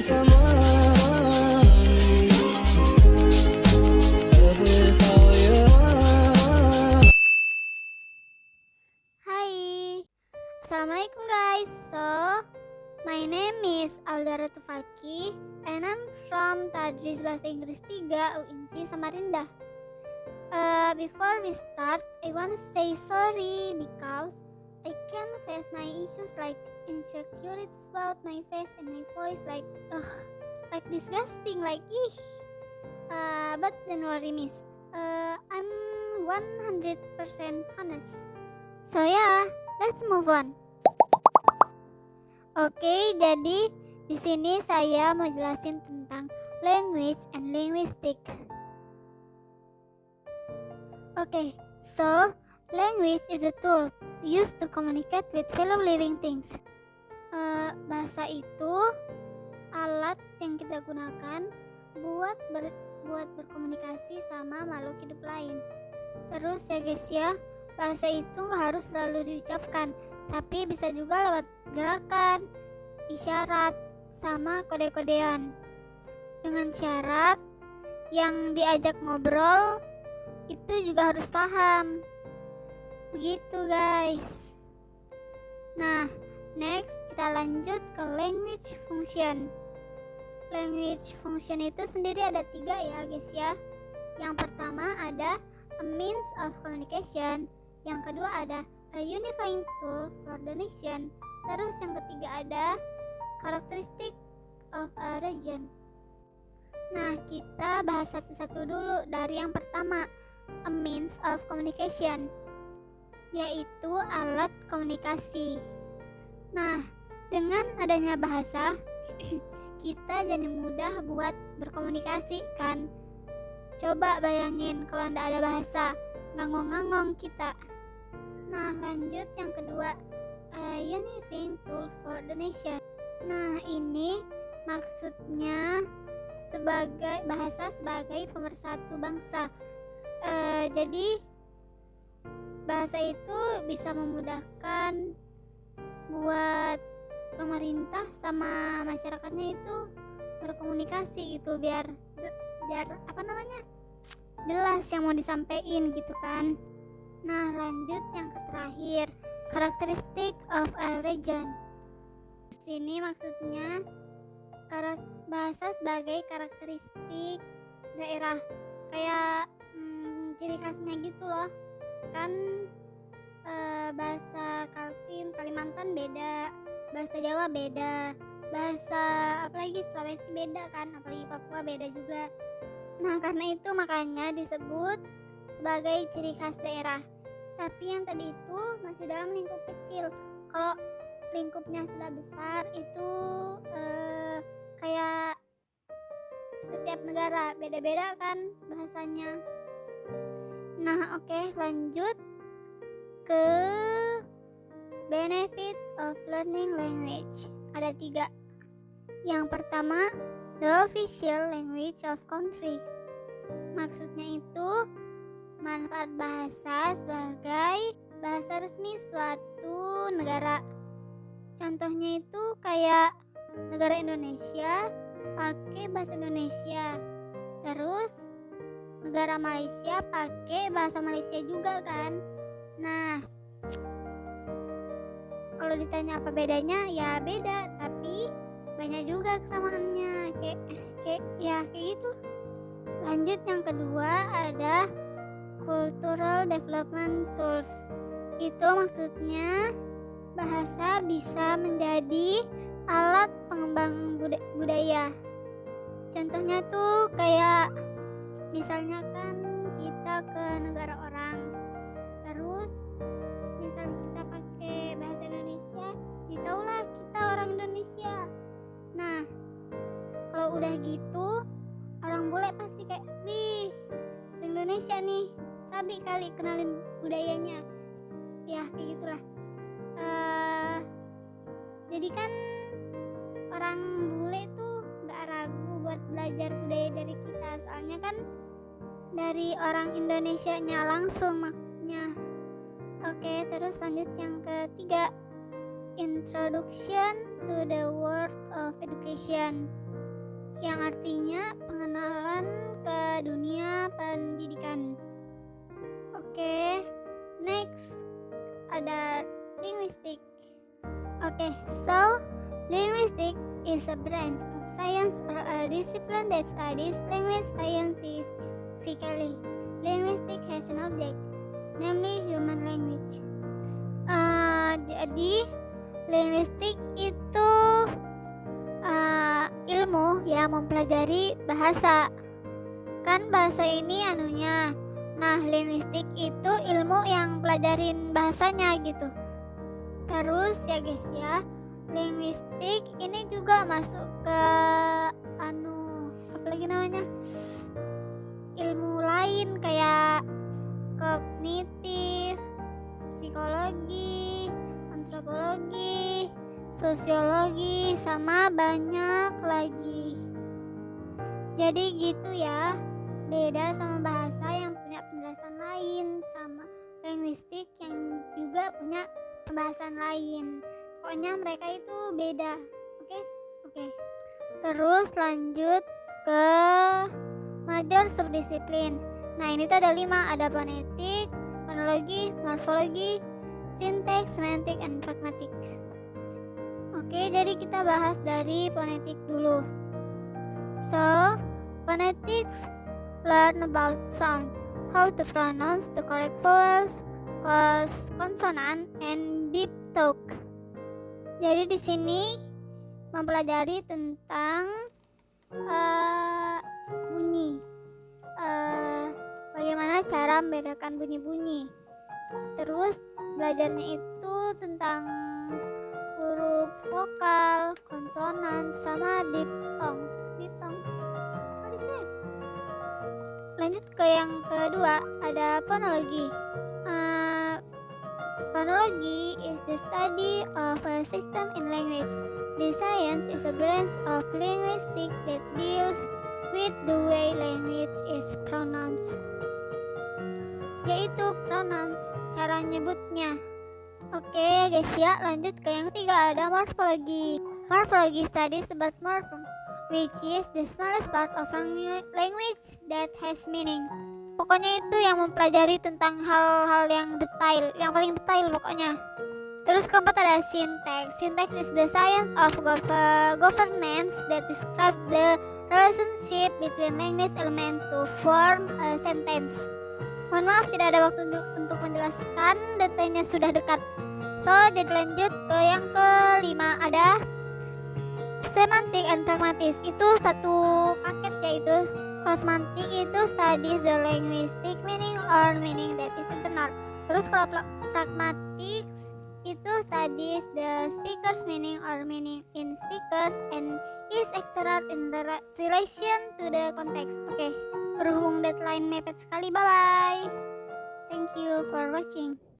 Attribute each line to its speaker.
Speaker 1: Hai, Assalamualaikum guys. My name is Aulia Tufaki and I'm from Tadris Bahasa Inggris 3 UINSI Samarinda. Before we start, I want to say sorry because I can face my issues like insecurities about my face and my voice like disgusting, like but don't worry miss. I'm 100% honest. So yeah, let's move on. Oke, jadi di sini saya mau jelasin tentang language and linguistic. Okay, so language is a tool used to communicate with fellow living things. Bahasa itu alat yang kita gunakan buat berkomunikasi sama makhluk hidup lain. Terus ya guys ya, bahasa itu gak harus selalu diucapkan, tapi bisa juga lewat gerakan, isyarat, sama kode-kodean. Dengan syarat yang diajak ngobrol itu juga harus paham. Begitu guys. Nah, next kita lanjut ke language function. Language function itu sendiri ada 3 ya guys ya. Yang pertama ada a means of communication. Yang kedua ada a unifying tool for the nation. Terus yang ketiga ada characteristic of a region. Nah, kita bahas satu-satu dulu dari yang pertama, a means of communication, yaitu alat komunikasi. Nah, dengan adanya bahasa kita jadi mudah buat berkomunikasi kan. Coba bayangin kalau tidak ada bahasa, ngangong-ngangong kita. Nah, lanjut yang kedua, a unifying tool for the nation. Nah, ini maksudnya sebagai bahasa sebagai pemersatu bangsa. Jadi bahasa itu bisa memudahkan buat pemerintah sama masyarakatnya itu berkomunikasi gitu, biar jelas yang mau disampaikan gitu kan. Nah, lanjut yang terakhir, characteristic of a region. Sini maksudnya bahasa sebagai karakteristik daerah, kayak ciri khasnya gitu loh kan. Bahasa Kaltim Kalimantan beda, bahasa Jawa beda, bahasa apalagi Sulawesi beda kan, apalagi Papua beda juga. Nah, karena itu makanya disebut sebagai ciri khas daerah. Tapi yang tadi itu masih dalam lingkup kecil. Kalau lingkupnya sudah besar itu kayak setiap negara beda-beda kan bahasanya. Nah, oke, lanjut ke benefit of learning language. Ada 3. Yang pertama, the official language of country. Maksudnya itu manfaat bahasa sebagai bahasa resmi suatu negara. Contohnya itu kayak negara Indonesia pakai bahasa Indonesia. Terus negara Malaysia pakai bahasa Malaysia juga kan. Nah, kalau ditanya apa bedanya, ya beda, tapi banyak juga kesamaannya, kayak gitu. Lanjut yang kedua ada cultural development tools. Itu maksudnya bahasa bisa menjadi alat pengembang budaya. Contohnya tuh kayak misalnya kan kita ke negara orang, terus misal kita pakai bahasa Indonesia, ditaulah kita orang Indonesia. Nah, kalau udah gitu orang bule pasti kayak, wih, Indonesia nih, sabi kali kenalin budayanya. Ya kayak gitulah. Jadi kan orang bule tuh gak ragu buat belajar budaya dari kita, soalnya kan dari orang Indonesianya langsung maksudnya. Oke, terus lanjut yang ketiga, introduction to the world of education. yang artinya pengenalan ke dunia pendidikan. Oke, next ada linguistik. Oke, so linguistic is a branch of science or a discipline that studies language scientifically. Linguistic has an object, namely human language. Jadi linguistik itu ilmu yang mempelajari bahasa. Kan bahasa ini anunya. Nah, linguistik itu ilmu yang pelajarin bahasanya gitu. Terus ya guys ya, linguistik ini juga masuk ke apalagi namanya, ilmu lain kayak kognitif, psikologi, antropologi, sosiologi, sama banyak lagi. Jadi gitu ya, beda sama bahasa yang punya penjelasan lain, sama linguistik yang juga punya pembahasan lain. Pokoknya mereka itu beda. Oke. Terus lanjut ke major subdisiplin. Nah, ini tuh ada 5, ada fonetik, fonologi, morfologi, sinteks, semantik, and pragmatik. Oke, jadi kita bahas dari fonetik dulu. So, phonetics learn about sound, how to pronounce the correct vowels, consonant, and deep talk. Jadi di sini mempelajari tentang bunyi, bagaimana cara membedakan bunyi-bunyi. Terus belajarnya itu tentang huruf vokal, konsonan, sama diphthongs. What is that? Lanjut ke yang kedua, ada fonologi. Phonology is the study of a system in language. This science is a branch of linguistics that deals with the way language is pronounced. Yaitu pronouns, cara nyebutnya. Oke guys ya, lanjut ke yang ketiga, ada morfologi. Morphology studies about morpheme, which is the smallest part of language that has meaning. Pokoknya itu yang mempelajari tentang hal-hal yang detail, yang paling detail pokoknya. Terus keempat ada syntax. Syntax is the science of governance that describe the relationship between language element to form a sentence. Mohon maaf tidak ada waktu untuk menjelaskan, detailnya sudah dekat. So, jadi lanjut ke yang kelima, ada semantik and pragmatis. Itu satu paket yaitu. Semantik itu studies the linguistic meaning or meaning that is internal. Terus kalau pragmatic itu studies the speaker's meaning or meaning in speakers and is external in relation to the context. Oke, berhubung deadline mepet sekali. Bye bye. Thank you for watching.